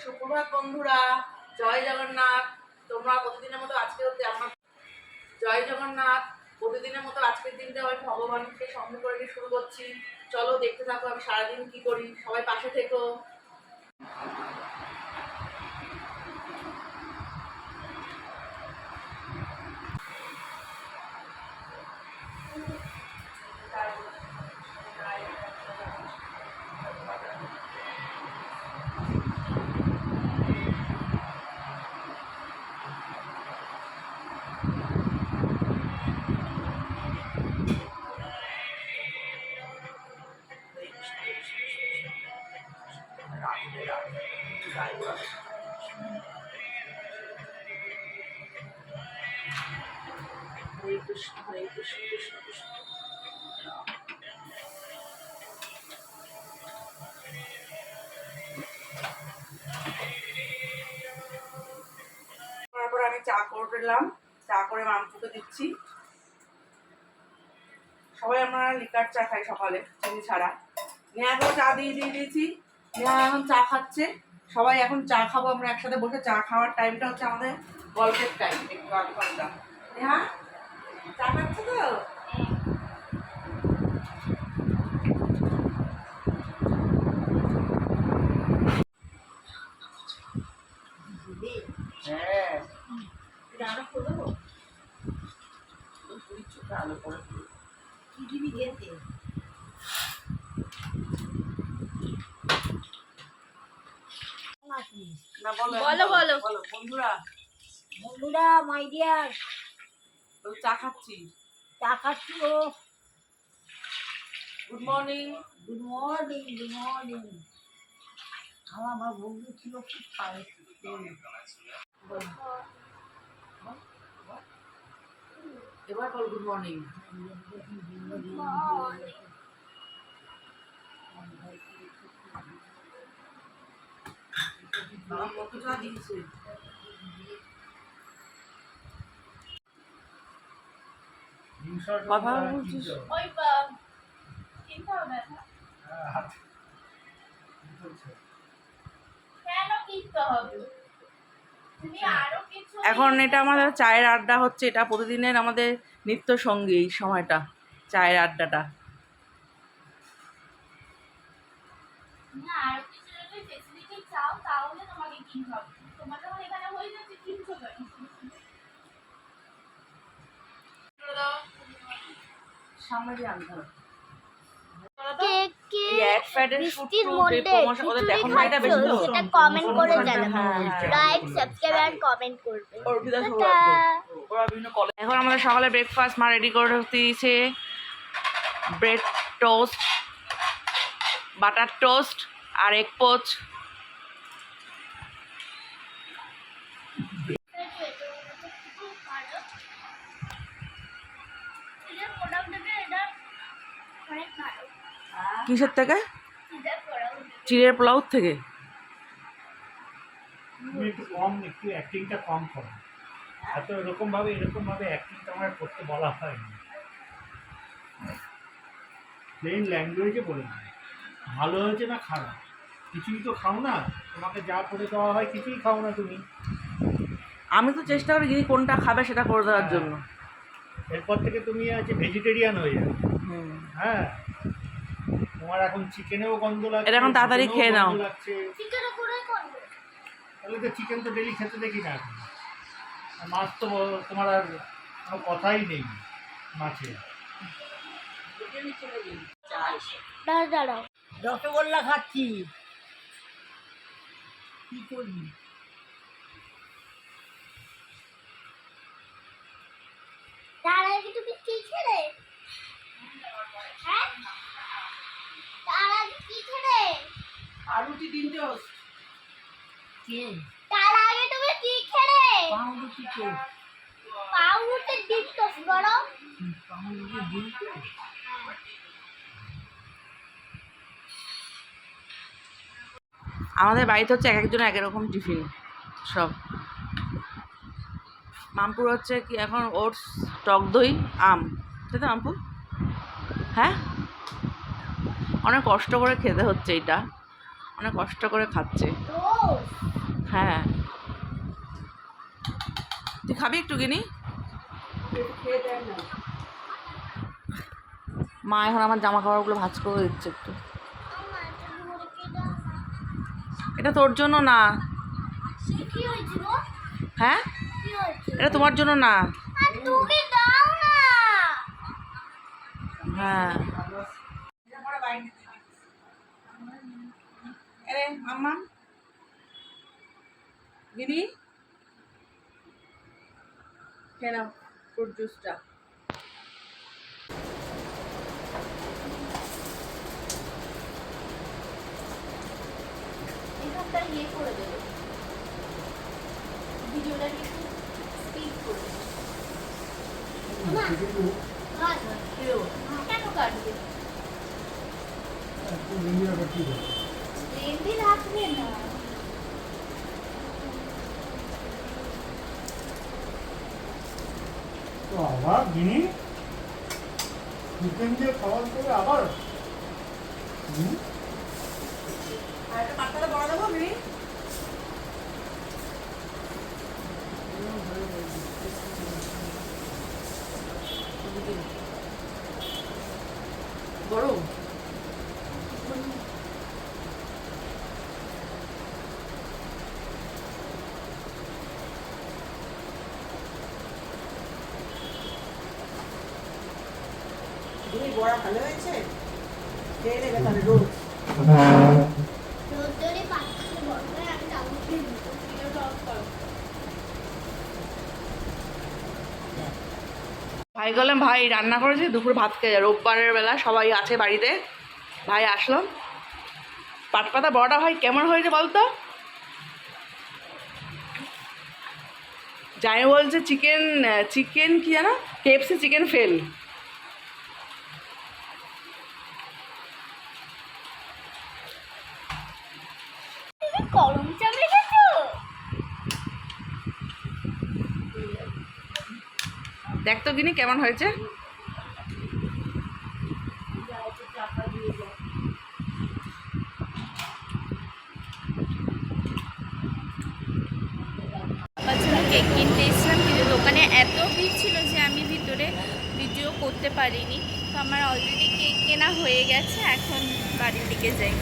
সুপ্রভাত বন্ধুরা, জয় জগন্নাথ। তোমরা প্রতিদিনের মতো আজকে আমার জয় জগন্নাথ। প্রতিদিনের মতো আজকের দিনটা আমি ভগবানকে সঙ্গে করে নিয়ে শুরু করছি। চলো দেখতে থাকো আমি সারাদিন কি করি, সবাই পাশে থেকো। হরে কৃষ্ণ হরে কৃষ্ণ কৃষ্ণ কৃষ্ণ। তারপর আমি চা করলাম, চা করে মামপুকে দিচ্ছি। সবাই আমরা লিকার চা খাই সকালে, চিনি ছাড়া। নেহাকেও চা দিয়েছি, নেহা এখন চা খাচ্ছে। সবাই এখন চা খাবো আমরা একসাথে বসে। চা খাওয়ার টাইমটা হচ্ছে আমাদের গল্পের টাইম, একটু আধ ঘন্টা। নেহা চা খাচ্ছে তো? হ্যাঁ, আরো করে দেবো, চোখে আলো করে কি দিবি খেতে? বলো বলো বলো বন্ধুরা। বন্ধুরা মাই ডিয়ার, চা খাচ্ছি। Oh good morning. Good morning, good morning. আমার বন্ধু ছিল খুব পায়ে। এবার বল গুড মর্নিং। কত চা দিয়েছে? কথা বলছিস? ওই কিনতে হবে না। কেন কিনতে হবে? তুমি আরো কিছু এখন এটা আমাদের চায়ের আড্ডা হচ্ছে। এটা প্রতিদিনের আমাদের নিত্য সঙ্গী এই সময়টা, চায়ের আড্ডাটা। না, আরো কিছু যদি ফেসিলিটি চাও তাহলে তোমাকে কিনতে হবে। তোমার যখন এখানে হয়ে যাচ্ছে কিনছো কেন? সামনে দিয়ে আনতে হবে। বৃষ্টির মধ্যে সেটা কমেন্ট করে জানাবেন। লাইক, সাবস্ক্রাইব আর কমেন্ট করবেন। এখন আমাদের সকালে ব্রেকফাস্ট মা রেডি করে দিয়েছে। ব্রেড টোস্ট, বাটার টোস্ট আর এগ পোচ। কিসের থেকে? চিড়ের পোলাও থেকে। তুমি একটু অ্যাক্টিংটা কম করো। এত এরকম ভাবে অ্যাক্টিংটা আমার করতে বলা হয়নি। প্লেন ল্যাঙ্গুয়েজে বলে না ভালো হয়েছে না খারাপ, কিছুই তো খাও না। তোমাকে যা করে দেওয়া হয় কিছুই খাও না তুমি। আমি তো চেষ্টা করি যিনি কোনটা খাবে সেটা করে দেওয়ার জন্য। এরপর থেকে তুমি আছে ভেজিটেরিয়ান হয়ে যাবে। হ্যাঁ, তোমার এখন চিকেনেও গন্ধ লাগছে। এটা এখন তাড়াতাড়ি খেয়ে নাও। তাহলে তো চিকেন তো ডেলি খেতে দেখি না এখন। মাছ তো তোমার আর কোনো কথাই নেই মাছের। দাঁড়াও, রসগোল্লা খাচ্ছি, কি করি? তার আগে তুমি কি খেলে? হ্যাঁ, তার আগে কি খেলে? আলুটি দিন টোস্ট। তার আগে তুমি কি খেলে? পাউরুটি ডিম টোস্ট করো। আমাদের বাড়িতে হচ্ছে এক একজন এক রকম টিফিন সব। মামপুর হচ্ছে কি এখন ওটস, টক দই, আম, তাই তো মামপুর? হ্যাঁ, অনেক কষ্ট করে খেতে হচ্ছে। এটা অনেক কষ্ট করে খাচ্ছে। হ্যাঁ, তুই খাবি একটু গিনি? মা এখন আমার জামা কাপড়গুলো ভাঁজ করে দিচ্ছে একটু। এটা তোর জন্য না। কি হয়েছিল? হ্যাঁ, কি হয়েছিল? এটা তোমার জন্য না। আর তুমি দাও না। হ্যাঁ, আরে মাম্মা গিনি খেয়ে নাও ফ্রুট জুসটা। এখানটা ইয়ে করে দেবে, ভিডিওটাকে একটু স্পিড করে দেবে। কেন কাটবে? লেন্দি রাখবে না। তো আবার যিনি চিকেন দিয়ে খাওয়ার পরে আবার আর একটা পাত্তাটা বড় দেবো গিনি? গরম বড়া ভালো হয়েছে, খেয়ে নেবে তাহলে রোজ। রোদ্দুরে পাত্তাতে বড় করে আমি চামচ দিয়ে দিই। ভিডিওটা অফ করো। ভাই বললাম ভাই রান্না করেছে, দুপুর ভাত খেয়ে যায়। রোববারের বেলা সবাই আছে বাড়িতে, ভাই আসলো। পাটপাতা বড়াটা ভাই কেমন হয়েছে বলতো? জানি বলছে চিকেন চিকেন কি জানো, KFC চিকেন ফেল। তুমি গরম চা মেখেছো? দেখ তো গিনি কেমন হয়েছে। বাচ্চারা কেক কিনতে এসেছিলাম, কিন্তু দোকানে এত ভিড় ছিল যে আমি ভিতরে ভিডিও করতে পারিনি। তো আমার অলরেডি কেক কেনা হয়ে গেছে, এখন বাড়ির দিকে যাই।